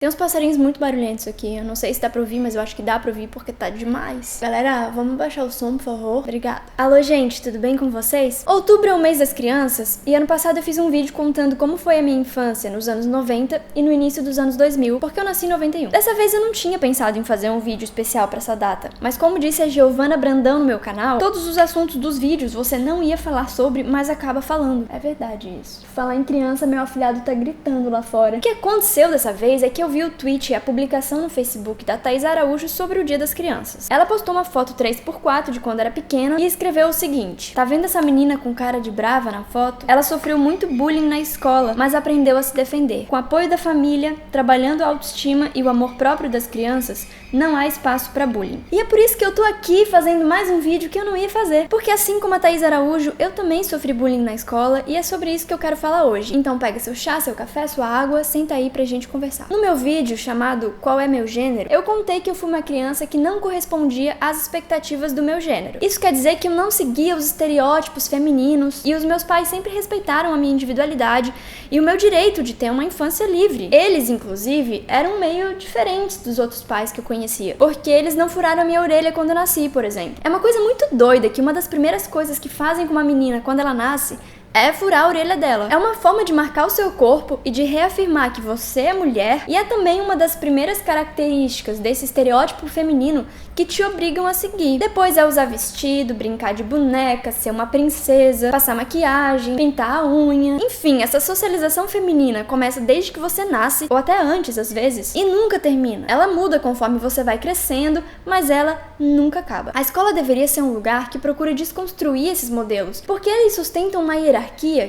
Tem uns passarinhos muito barulhentos aqui, eu não sei se dá pra ouvir, mas eu acho que dá pra ouvir porque tá demais. Galera, vamos baixar o som, por favor? Obrigada. Alô, gente, tudo bem com vocês? Outubro é o mês das crianças, e ano passado eu fiz um vídeo contando como foi a minha infância nos anos 90 e no início dos anos 2000, porque eu nasci em 91. Dessa vez eu não tinha pensado em fazer um vídeo especial pra essa data, mas como disse a Giovana Brandão no meu canal, todos os assuntos dos vídeos você não ia falar sobre, mas acaba falando. É verdade isso. Falar em criança, meu afilhado tá gritando lá fora. O que aconteceu dessa vez é que eu vi o tweet e a publicação no Facebook da Thaís Araújo sobre o Dia das Crianças. Ela postou uma foto 3x4 de quando era pequena e escreveu o seguinte: tá vendo essa menina com cara de brava na foto? Ela sofreu muito bullying na escola, mas aprendeu a se defender. Com o apoio da família, trabalhando a autoestima e o amor próprio das crianças, não há espaço pra bullying. E é por isso que eu tô aqui fazendo mais um vídeo que eu não ia fazer. Porque assim como a Thaís Araújo, eu também sofri bullying na escola e é sobre isso que eu quero falar hoje. Então pega seu chá, seu café, sua água, senta aí pra gente conversar. No meu vídeo chamado Qual é Meu Gênero, eu contei que eu fui uma criança que não correspondia às expectativas do meu gênero. Isso quer dizer que eu não seguia os estereótipos femininos e os meus pais sempre respeitaram a minha individualidade e o meu direito de ter uma infância livre. Eles, inclusive, eram meio diferentes dos outros pais que eu conhecia, porque eles não furaram a minha orelha quando eu nasci, por exemplo. É uma coisa muito doida que uma das primeiras coisas que fazem com uma menina quando ela nasce é furar a orelha dela. É uma forma de marcar o seu corpo e de reafirmar que você é mulher, e é também uma das primeiras características desse estereótipo feminino que te obrigam a seguir. Depois é usar vestido, brincar de boneca, ser uma princesa, passar maquiagem, pintar a unha. Enfim, essa socialização feminina começa desde que você nasce, ou até antes às vezes, e nunca termina. Ela muda conforme você vai crescendo, mas ela nunca acaba. A escola deveria ser um lugar que procura desconstruir esses modelos, porque eles sustentam uma hierarquia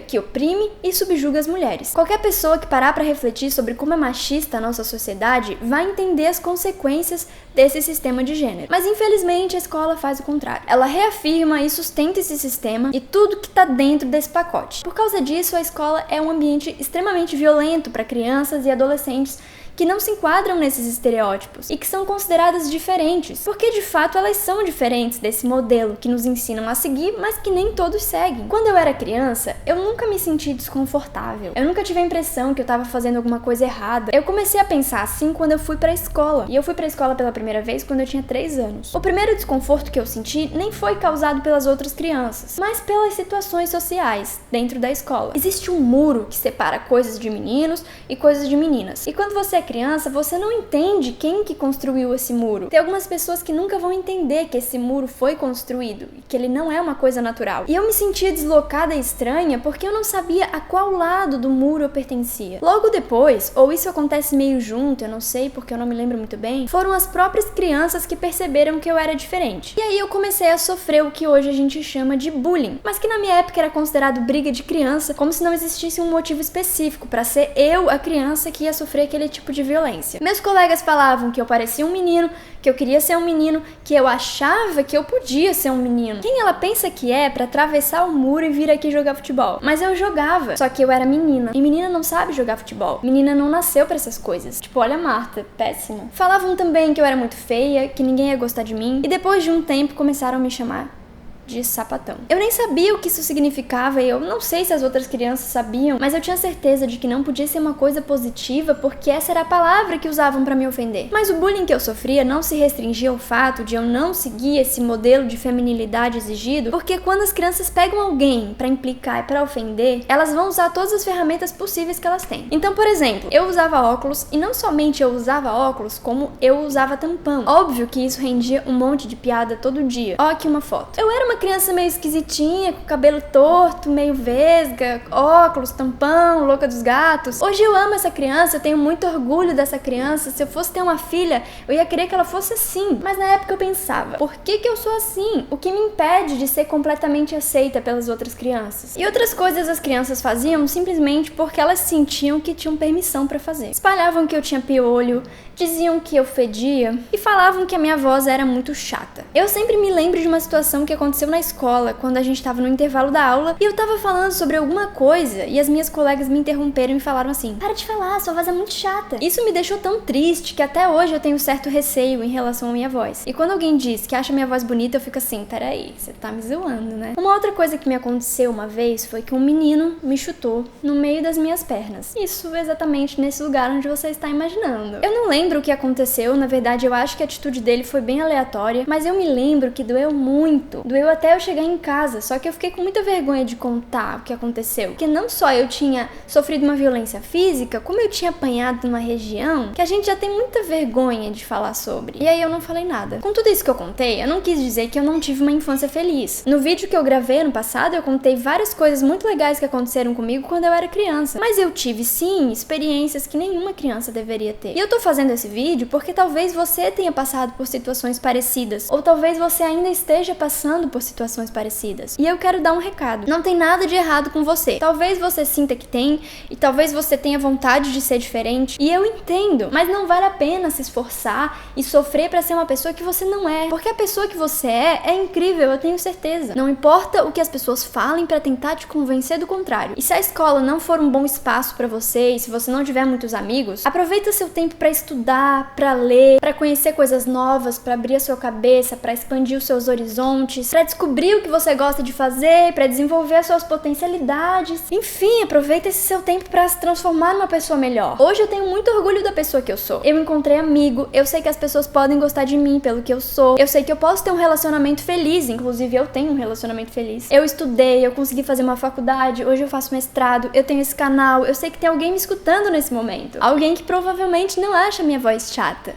que oprime e subjuga as mulheres. Qualquer pessoa que parar para refletir sobre como é machista a nossa sociedade vai entender as consequências desse sistema de gênero. Mas infelizmente a escola faz o contrário. Ela reafirma e sustenta esse sistema e tudo que tá dentro desse pacote. Por causa disso, a escola é um ambiente extremamente violento para crianças e adolescentes que não se enquadram nesses estereótipos e que são consideradas diferentes, porque de fato elas são diferentes desse modelo que nos ensinam a seguir, mas que nem todos seguem. Quando eu era criança, eu nunca me senti desconfortável. Eu nunca tive a impressão que eu tava fazendo alguma coisa errada. Eu comecei a pensar assim quando eu fui pra escola. E eu fui pra escola pela primeira vez quando eu tinha 3 anos. O primeiro desconforto que eu senti nem foi causado pelas outras crianças, mas pelas situações sociais dentro da escola. Existe um muro que separa coisas de meninos e coisas de meninas. E quando você é criança, você não entende quem que construiu esse muro. Tem algumas pessoas que nunca vão entender que esse muro foi construído e que ele não é uma coisa natural. E eu me sentia deslocada e estranha porque eu não sabia a qual lado do muro eu pertencia. Logo depois, ou isso acontece meio junto, eu não sei porque eu não me lembro muito bem, foram as próprias crianças que perceberam que eu era diferente. E aí eu comecei a sofrer o que hoje a gente chama de bullying, mas que na minha época era considerado briga de criança, como se não existisse um motivo específico para ser eu a criança que ia sofrer aquele tipo de violência. Meus colegas falavam que eu parecia um menino, que eu queria ser um menino, que eu achava que eu podia ser um menino. Quem ela pensa que é pra atravessar o muro e vir aqui jogar futebol? Mas eu jogava, só que eu era menina. E menina não sabe jogar futebol. Menina não nasceu pra essas coisas. Tipo, olha a Marta, péssima. Falavam também que eu era muito feia, que ninguém ia gostar de mim. E depois de um tempo começaram a me chamar de sapatão. Eu nem sabia o que isso significava e eu não sei se as outras crianças sabiam, mas eu tinha certeza de que não podia ser uma coisa positiva porque essa era a palavra que usavam pra me ofender. Mas o bullying que eu sofria não se restringia ao fato de eu não seguir esse modelo de feminilidade exigido, porque quando as crianças pegam alguém pra implicar e pra ofender, elas vão usar todas as ferramentas possíveis que elas têm. Então, por exemplo, eu usava óculos e não somente eu usava óculos, como eu usava tampão. Óbvio que isso rendia um monte de piada todo dia. Ó, aqui uma foto. Eu era uma criança meio esquisitinha, com cabelo torto, meio vesga, óculos, tampão, louca dos gatos. Hoje eu amo essa criança, eu tenho muito orgulho dessa criança. Se eu fosse ter uma filha, eu ia querer que ela fosse assim. Mas na época eu pensava, por que eu sou assim? O que me impede de ser completamente aceita pelas outras crianças? E outras coisas as crianças faziam simplesmente porque elas sentiam que tinham permissão pra fazer. Espalhavam que eu tinha piolho, diziam que eu fedia e falavam que a minha voz era muito chata. Eu sempre me lembro de uma situação que aconteceu na escola, quando a gente tava no intervalo da aula e eu tava falando sobre alguma coisa e as minhas colegas me interromperam e falaram assim: para de falar, sua voz é muito chata. Isso me deixou tão triste que até hoje eu tenho certo receio em relação à minha voz. E quando alguém diz que acha minha voz bonita, eu fico assim: peraí, você tá me zoando, né? Uma outra coisa que me aconteceu uma vez foi que um menino me chutou no meio das minhas pernas. Isso exatamente nesse lugar onde você está imaginando. Eu não lembro o que aconteceu, na verdade eu acho que a atitude dele foi bem aleatória, mas eu me lembro que doeu muito. Doeu até eu chegar em casa, só que eu fiquei com muita vergonha de contar o que aconteceu. Porque não só eu tinha sofrido uma violência física, como eu tinha apanhado numa região que a gente já tem muita vergonha de falar sobre. E aí eu não falei nada. Com tudo isso que eu contei, eu não quis dizer que eu não tive uma infância feliz. No vídeo que eu gravei ano passado, eu contei várias coisas muito legais que aconteceram comigo quando eu era criança. Mas eu tive, sim, experiências que nenhuma criança deveria ter. E eu tô fazendo esse vídeo porque talvez você tenha passado por situações parecidas, ou talvez você ainda esteja passando por situações parecidas. E eu quero dar um recado. Não tem nada de errado com você. Talvez você sinta que tem, e talvez você tenha vontade de ser diferente, e eu entendo, mas não vale a pena se esforçar e sofrer pra ser uma pessoa que você não é. Porque a pessoa que você é incrível, eu tenho certeza. Não importa o que as pessoas falem pra tentar te convencer do contrário. E se a escola não for um bom espaço pra você, e se você não tiver muitos amigos, aproveita seu tempo pra estudar, pra ler, pra conhecer coisas novas, pra abrir a sua cabeça, pra expandir os seus horizontes, pra descobrir o que você gosta de fazer, pra desenvolver as suas potencialidades. Enfim, aproveita esse seu tempo pra se transformar numa pessoa melhor. Hoje eu tenho muito orgulho da pessoa que eu sou. Eu encontrei amigo, eu sei que as pessoas podem gostar de mim pelo que eu sou, eu sei que eu posso ter um relacionamento feliz, inclusive eu tenho um relacionamento feliz. Eu estudei, eu consegui fazer uma faculdade, hoje eu faço mestrado, eu tenho esse canal, eu sei que tem alguém me escutando nesse momento. Alguém que provavelmente não acha minha voz chata.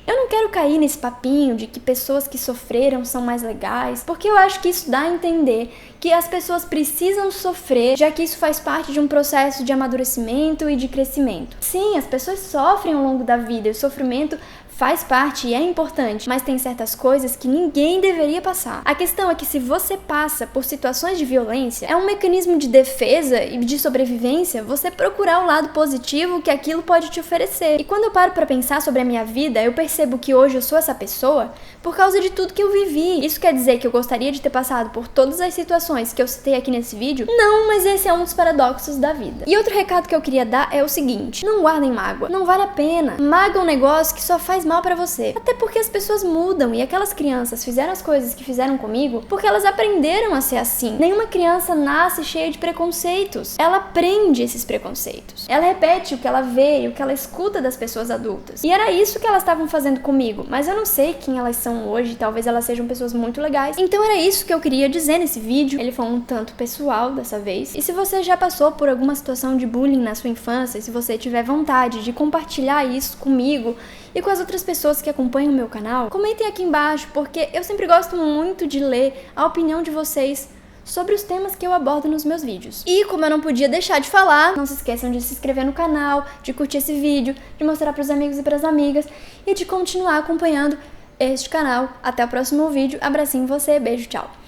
Eu não quero cair nesse papinho de que pessoas que sofreram são mais legais, porque eu acho que isso dá a entender que as pessoas precisam sofrer, já que isso faz parte de um processo de amadurecimento e de crescimento. Sim, as pessoas sofrem ao longo da vida, e o sofrimento faz parte e é importante, mas tem certas coisas que ninguém deveria passar. A questão é que se você passa por situações de violência, é um mecanismo de defesa e de sobrevivência você procurar o lado positivo que aquilo pode te oferecer. E quando eu paro pra pensar sobre a minha vida, eu percebo que hoje eu sou essa pessoa por causa de tudo que eu vivi. Isso quer dizer que eu gostaria de ter passado por todas as situações que eu citei aqui nesse vídeo? Não, mas esse é um dos paradoxos da vida. E outro recado que eu queria dar é o seguinte: não guardem mágoa. Não vale a pena. Mágoa é um negócio que só faz mal pra você. Até porque as pessoas mudam e aquelas crianças fizeram as coisas que fizeram comigo porque elas aprenderam a ser assim. Nenhuma criança nasce cheia de preconceitos. Ela aprende esses preconceitos. Ela repete o que ela vê e o que ela escuta das pessoas adultas. E era isso que elas estavam fazendo comigo, mas eu não sei quem elas são hoje, talvez elas sejam pessoas muito legais. Então era isso que eu queria dizer nesse vídeo. Ele foi um tanto pessoal dessa vez. E se você já passou por alguma situação de bullying na sua infância, e se você tiver vontade de compartilhar isso comigo e com as outras pessoas que acompanham o meu canal, comentem aqui embaixo, porque eu sempre gosto muito de ler a opinião de vocês sobre os temas que eu abordo nos meus vídeos. E como eu não podia deixar de falar, não se esqueçam de se inscrever no canal, de curtir esse vídeo, de mostrar pros amigos e pras amigas e de continuar acompanhando este canal. Até o próximo vídeo. Abracinho em você, beijo, tchau!